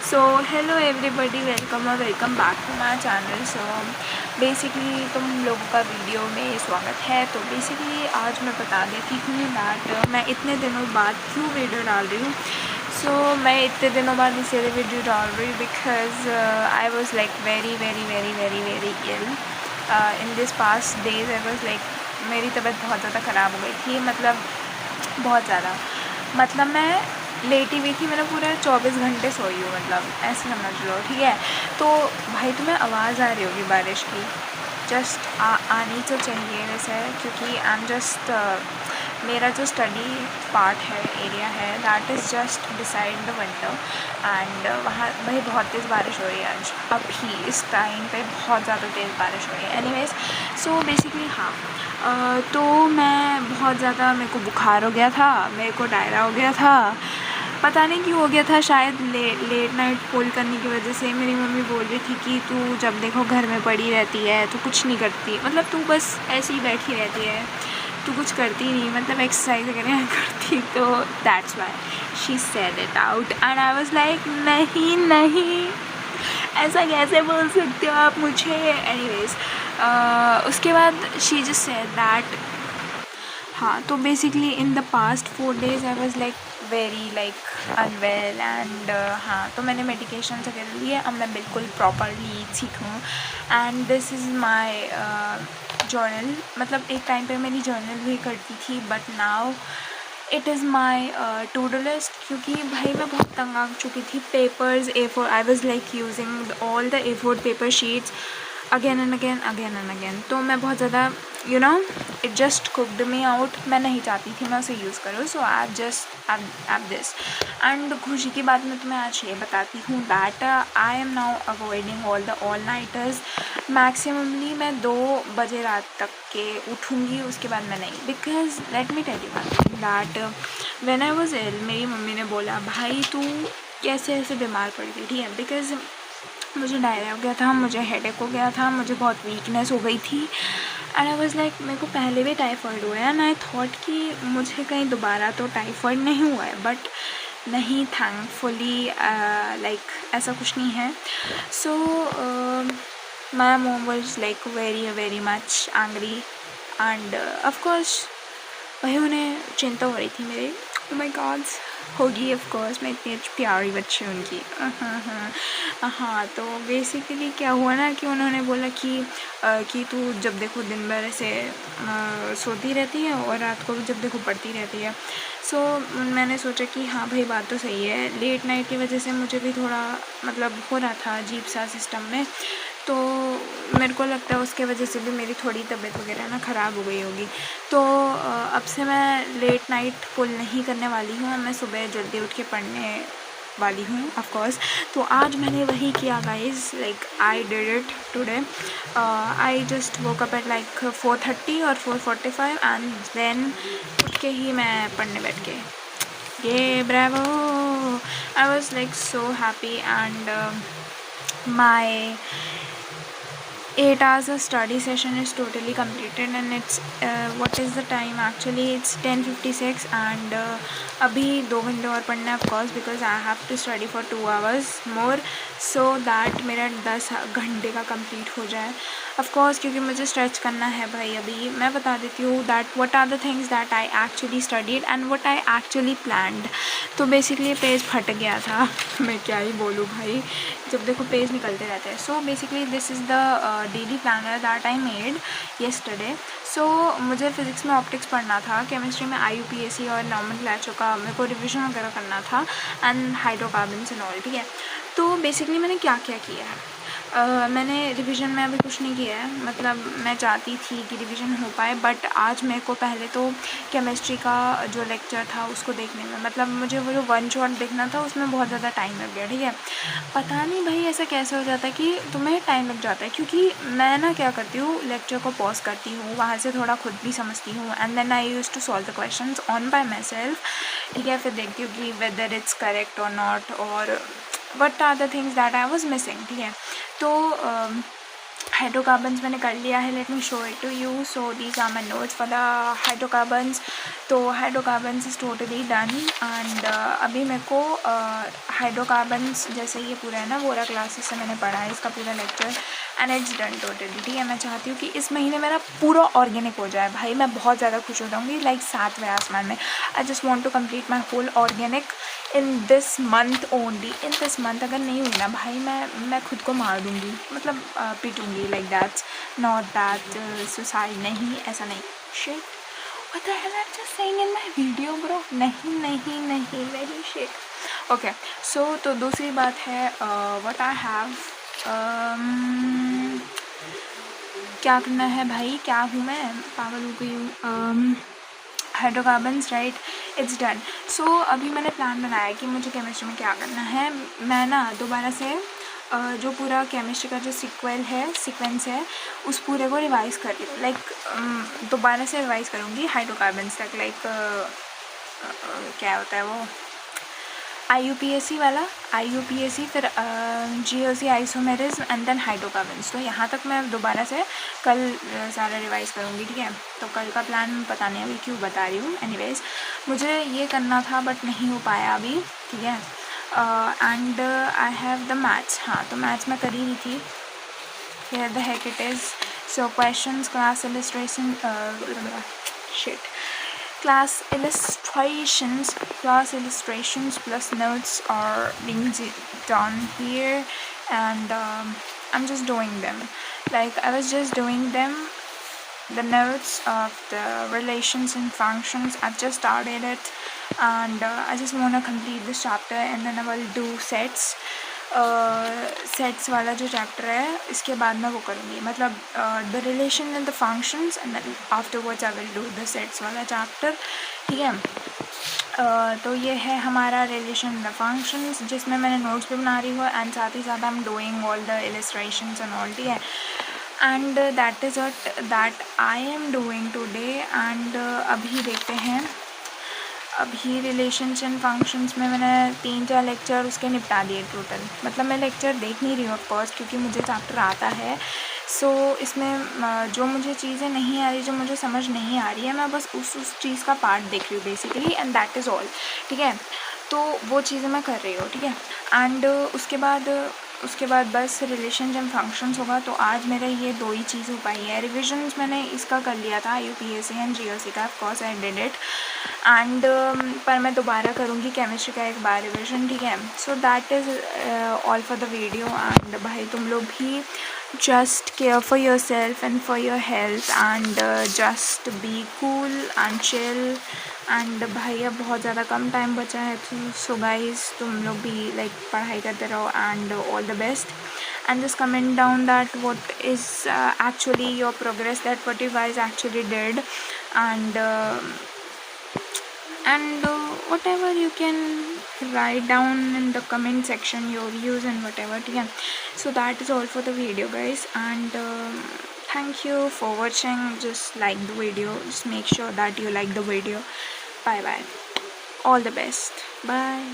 सो hello everybody, welcome और welcome back to my channel. So basically तुम लोगों का वीडियो में स्वागत है। तो बेसिकली आज मैं बता देती हूँ दैट मैं इतने दिनों बाद क्यों वीडियो डाल रही हूँ। सो मैं इतने दिनों बाद इसलिए वीडियो डाल रही हूँ because I was like very very very very very ill in this past days. आई वॉज़ लाइक मेरी तबीयत बहुत ज़्यादा ख़राब हो गई थी, मतलब बहुत ज़्यादा। मतलब मैं लेटी हुई थी, मैंने पूरा 24 घंटे सोई हूँ, मतलब ऐसे समझ लो, ठीक है। तो भाई तुम्हें आवाज़ आ रही होगी बारिश की, जस्ट आनी तो चाहिए वैसे, क्योंकि आई एम जस्ट मेरा जो स्टडी पार्ट है, एरिया है, that is just decide the window and वहाँ भाई बहुत तेज़ बारिश हो रही है आज, अभी इस टाइम पे बहुत ज़्यादा तेज़ बारिश हो रही है। एनीवेज, सो बेसिकली हाँ, तो मैं बहुत ज़्यादा, मेरे को बुखार हो गया था, मेरे को डायरा हो गया था, पता नहीं क्यों हो गया था, शायद लेट नाइट पुल करने की वजह से। मेरी मम्मी बोल रही थी कि तू जब देखो घर में पड़ी रहती है, तू कुछ नहीं करती, मतलब तू बस ऐसे ही बैठी रहती है, तू कुछ करती नहीं, मतलब एक्सरसाइज वगैरह नहीं करती। तो that's why she said it out and I was like नहीं नहीं, ऐसा कैसे बोल सकते हो आप मुझे। एनीवेज, उसके बाद शी जस्ट सेड दैट हाँ। तो basically in the past 4 days I was like very like unwell and हाँ, तो मैंने मेडिकेशन वगैरह लिए, अब मैं बिल्कुल प्रॉपरली ठीक हूँ। And this is my journal, मतलब एक टाइम पे मेरी जर्नल भी करती थी, but now it is my to do list, क्योंकि भाई मैं बहुत तंग आ चुकी थी। Papers A4, I was like using all the A4 paper sheets again and again. तो मैं बहुत ज़्यादा it just cooked me out, मैं नहीं चाहती थी मैं उसे यूज़ करूँ। So I just app this. And खुशी की बात मैं तुम्हें आज ये बताती हूँ that I am now avoiding all nighters. Maximumly मैं 2 बजे रात तक के उठूँगी, उसके बाद मैं नहीं, because let me tell you that when I was ill, मेरी मम्मी ने बोला भाई तू कैसे ऐसे बीमार पड़ गई, ठीक है, बिकॉज मुझे डायरिया हो गया था, मुझे हेडेक हो गया था, मुझे बहुत वीकनेस हो गई थी एंड आई वाज़ लाइक मेरे को पहले भी टाइफाइड हुआ है एंड आई थॉट कि मुझे कहीं दोबारा तो टाइफाइड नहीं हुआ है, बट नहीं, थैंकफुली लाइक ऐसा कुछ नहीं है। So my mom was like very very much angry and of course वही उन्हें चिंता हो रही थी मेरी। ओ माय गॉड, होगी ऑफकोर्स, मैं इतनी प्यारी बच्ची हूँ उनकी। हाँ, तो बेसिकली क्या हुआ ना कि उन्होंने बोला कि तू जब देखो दिन भर ऐसे सोती रहती है और रात को भी जब देखो पढ़ती रहती है। सो मैंने सोचा कि हाँ भाई, बात तो सही है, लेट नाइट की वजह से मुझे भी थोड़ा मतलब हो रहा था अजीब सा सिस्टम में, तो मेरे को लगता है उसके वजह से भी मेरी थोड़ी तबीयत वगैरह ना ख़राब हो गई होगी। तो अब से मैं लेट नाइट पुल नहीं करने वाली हूँ, मैं सुबह जल्दी उठ के पढ़ने वाली हूँ ऑफकोर्स। तो आज मैंने वही किया guys, like I did it today. I just woke up at like 4:30 और 4:45 एंड देन उठ के ही मैं पढ़ने बैठ के ये Bravo, I was like so happy and my 8 hours of study session is totally completed and it's what is the time actually, it's 10:56 and अभी 2 घंटे और पढ़ना है of course, because I have to study for 2 hours more, so that मेरा 10 घंटे का complete हो जाए ऑफकोर्स, क्योंकि मुझे स्ट्रेच करना है भाई। अभी मैं बता देती हूँ that what are the things that I actually studied and what I actually planned. तो बेसिकली पेज फट गया था मैं क्या ही बोलूँ भाई, जब देखो पेज निकलते रहते हैं। So basically this is the daily planner that I made yesterday. So मुझे फिज़िक्स में ऑप्टिक्स पढ़ना था, केमिस्ट्री में IUPAC और नॉमेनक्लेचर का मेरे को रिविजन वगैरह करना था एंड हाइड्रोकार्बन्स एंड ऑल, ठीक है। तो बेसिकली मैंने क्या क्या किया है, मैंने रिवीजन में अभी कुछ नहीं किया है, मतलब मैं चाहती थी कि रिवीजन हो पाए, बट आज मेरे को पहले तो केमिस्ट्री का जो लेक्चर था उसको देखने में, मतलब मुझे वो जो वन शॉट देखना था उसमें बहुत ज़्यादा टाइम लग गया, ठीक है। पता नहीं भाई ऐसा कैसे हो जाता है कि तुम्हें टाइम लग जाता है, क्योंकि मैं ना क्या करती हूँ, लेक्चर को पॉज करती हूँ, वहाँ से थोड़ा खुद भी समझती हूँ and then I use to solve the questions on by myself, ठीक है। फिर देखती हूँ कि वेदर इट्स करेक्ट और नॉट और what are the things that I was missing, ठीक है। तो हाइड्रोकार्बन्स मैंने कर लिया है. Let me show it to you. So these are my notes for the hydrocarbons. तो hydrocarbons is totally done. And अभी मेरे को हाइड्रोकार्बन्स जैसे ये पूरा है ना, पूरा क्लासेस से मैंने पढ़ा है इसका पूरा lecture and it's done totally. ठीक है, मैं चाहती हूँ कि इस महीने मेरा पूरा ऑर्गेनिक हो जाए. भाई मैं बहुत ज़्यादा खुश हो जाऊँगी, लाइक 7वें आसमान में. I just want to complete my whole organic in this month only. In this month अगर नहीं हुई ना भाई, मैं खुद को मार दूँगी, मतलब पीटूँगी. Like that's not that suicide, नहीं ऐसा नहीं. Shit, what the hell I am just saying in my video bro. नहीं वेरी शिट. ओके, सो तो दूसरी बात है व्हाट आई हैव, क्या करना है भाई, क्या हूँ मैं, पागल हो गई हूँ. Hydrocarbons right, it's done. So अभी मैंने प्लान बनाया कि मुझे केमिस्ट्री में क्या करना है. मैं ना दोबारा से जो पूरा केमिस्ट्री का जो सीक्वेंस है उस पूरे को रिवाइज़ कर रही हूँ. लाइक दोबारा से रिवाइज़ करूँगी हाइड्रोकार्बन्स तक. लाइक क्या होता है वो IUPAC वाला, IUPAC फिर GOC isomerism and then hydrocarbons. तो यहाँ तक मैं दोबारा से कल सारा रिवाइज़ करूँगी. ठीक है, तो कल का प्लान पता नहीं अभी क्यों बता रही हूँ. एनीवेज मुझे ये करना था बट नहीं हो पाया अभी. ठीक है, and I have the maths. हाँ, तो मैथ्स में कर ही रही थी. Here the heck it is. So questions, class illustration, shit, class illustrations plus notes are being done here, and I'm just doing them. Like I was just doing them, the notes of the relations and functions. I've just started it, and I just want to complete this chapter, and then I will do sets. Sets वाला जो chapter है इसके बाद मैं वो करूँगी, मतलब the relation and the functions, and afterwards I will do the sets वाला चैप्टर. ठीक है, तो ये है हमारा रिलेशन द फंक्शंस, जिसमें मैंने नोट्स भी बना रही हूँ एंड साथ ही साथ I am doing all the illustrations and all. ठीक है, and that is what that I am doing today. And अभी देखते हैं, अभी रिलेशंस एंड फंक्शंस में मैंने 3-4 लेक्चर उसके निपटा दिए टोटल. मतलब मैं लेक्चर देख नहीं रही हूँ ऑफकोर्स, क्योंकि मुझे चैप्टर आता है. सो इसमें जो मुझे चीज़ें नहीं आ रही, जो मुझे समझ नहीं आ रही है, मैं बस उस चीज़ का पार्ट देख रही हूँ basically, and that is all. ठीक है, तो वो चीज़ें मैं कर रही हूँ. ठीक है, एंड उसके बाद बस रिलेशन एंड फंक्शंस होगा. तो आज मेरा ये 2 ही चीज़ हो पाई है. रिविजन्स मैंने इसका कर लिया था IUPAC एंड GOC का, of course I did it. And पर मैं दोबारा करूँगी केमिस्ट्री का एक बार रिविजन. ठीक है, so that is all for the video. And भाई तुम लोग भी just care for yourself and for your health, and just be cool and chill. And भाई अब बहुत ज़्यादा कम टाइम बचा है, सो गाइज तुम लोग भी लाइक पढ़ाई करते रहो, and all the best. And just comment down that what is actually your progress, that what you guys actually did, and whatever you can write down in the comment section, your views and whatever. Yeah, so that is all for the video guys, and thank you for watching. Just like the video, just make sure that you like the video. Bye bye, all the best, bye.